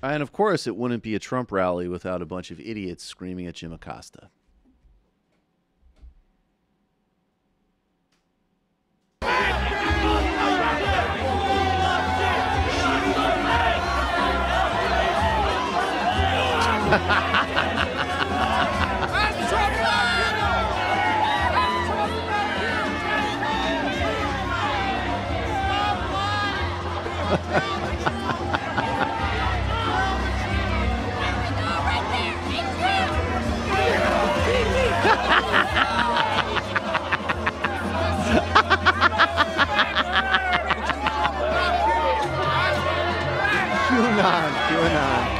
And of course, it wouldn't be a Trump rally without a bunch of idiots screaming at Jim Acosta. QAnon.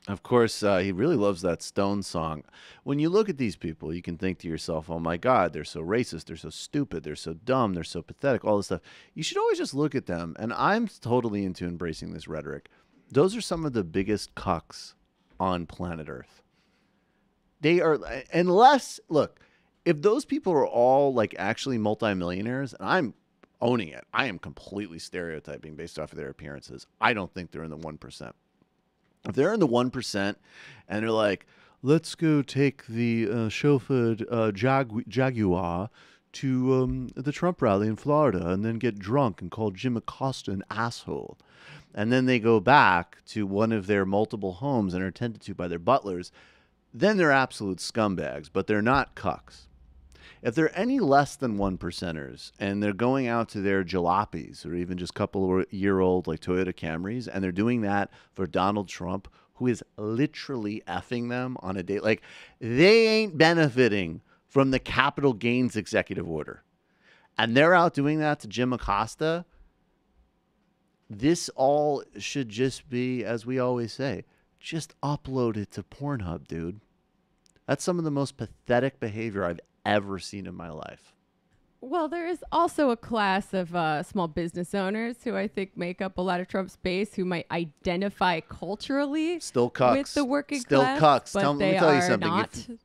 Of course, he really loves that Stone song. When you look at these people, you can think to yourself, oh my God, they're so racist, they're so stupid, they're so dumb, they're so pathetic, all this stuff. You should always just look at them, and I'm totally into embracing this rhetoric. Those are some of the biggest cucks on planet Earth. They are, unless, look, if those people are all like actually multimillionaires, and I'm owning it, I am completely stereotyping based off of their appearances. I don't think they're in the 1%. If they're in the 1% and they're like, let's go take the chauffeured Jaguar to the Trump rally in Florida and then get drunk and call Jim Acosta an asshole. And then they go back to one of their multiple homes and are tended to by their butlers, then they're absolute scumbags, but they're not cucks. If they're any less than 1%ers and they're going out to their jalopies or even just couple-year-old like Toyota Camrys and they're doing that for Donald Trump, who is literally effing them on a day, like they ain't benefiting from the capital gains executive order. And they're out doing that to Jim Acosta. This all should just be, as we always say, just upload it to Pornhub, dude. That's some of the most pathetic behavior I've ever seen in my life. Well, there is also a class of small business owners who I think make up a lot of Trump's base who might identify culturally still cucks. With the working still class. Cucks. But Let me tell you something.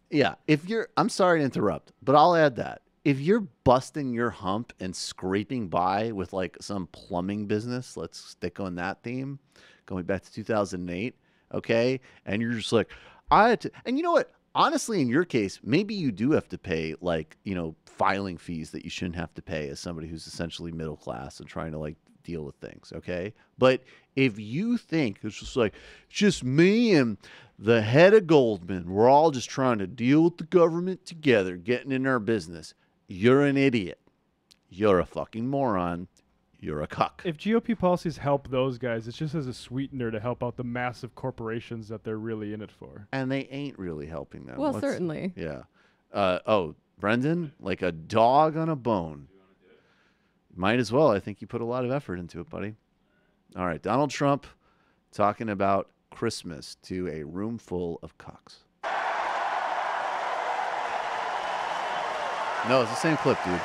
If you're, I'm sorry to interrupt, but I'll add that. If you're busting your hump and scraping by with like some plumbing business, let's stick on that theme, going back to 2008, okay? And you're just like, and you know what? Honestly, in your case, maybe you do have to pay, like, you know, filing fees that you shouldn't have to pay as somebody who's essentially middle class and trying to, like, deal with things, okay? But if you think it's just like, just me and the head of Goldman, we're all just trying to deal with the government together, getting in our business, you're an idiot. You're a fucking moron. You're a cuck. If GOP policies help those guys, it's just as a sweetener to help out the massive corporations that they're really in it for. And they ain't really helping them. Well, certainly. Yeah. Oh, Brendan, like a dog on a bone. Might as well. I think you put a lot of effort into it, buddy. All right. Donald Trump talking about Christmas to a room full of cucks. No, it's the same clip, dude.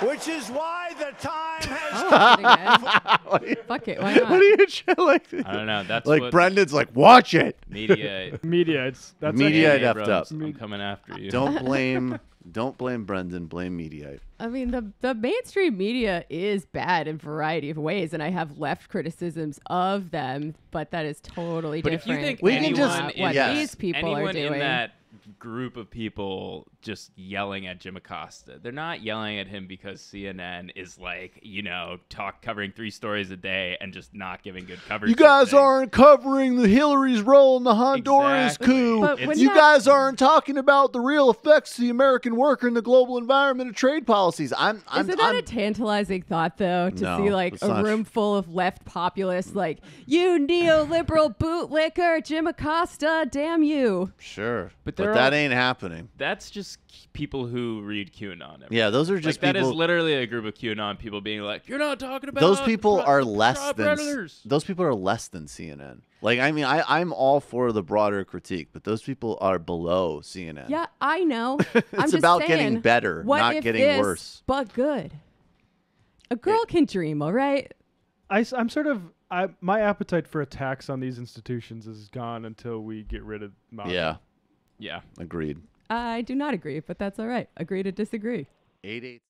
Which is why the time has Fuck it, why not? What are you like? I don't know. That's like what Brendan's like, watch it. Media. That's Media Hey, effed up. I'm coming after you. Don't blame Brendan. Blame Mediaite. I mean, the mainstream media is bad in a variety of ways, and I have left criticisms of them, but that is totally But different. if you think We can anyone just- in what yes. these people are anyone doing. in that group of people just yelling at Jim Acosta, they're not yelling at him because CNN is like, you know, covering 3 stories a day and just not giving good coverage. You guys aren't covering the Hillary's role in the Honduras Exactly. coup. But when You that- guys aren't talking about the real effects to the American worker and the global environment of trade policies. Isn't that a tantalizing thought, though, to No, see like it's a not room full of left populists like, you neoliberal bootlicker, Jim Acosta, damn you. Sure, but they're that all- ain't happening. That's just people who read QAnon. Yeah, those are just like, that people. is literally a group of QAnon people being like, you're not talking about Those people are less Trump than predators." those people are less than CNN. Like, I mean, I'm all for the broader critique, but those people are below CNN. Yeah, I know. It's I'm just about saying, getting better, what not if getting this, worse. But good. A girl can dream, all right? I'm sort of my appetite for attacks on these institutions is gone until we get rid of MAGA. Yeah, Yeah. agreed. I do not agree, but that's all right. Agree to disagree. 88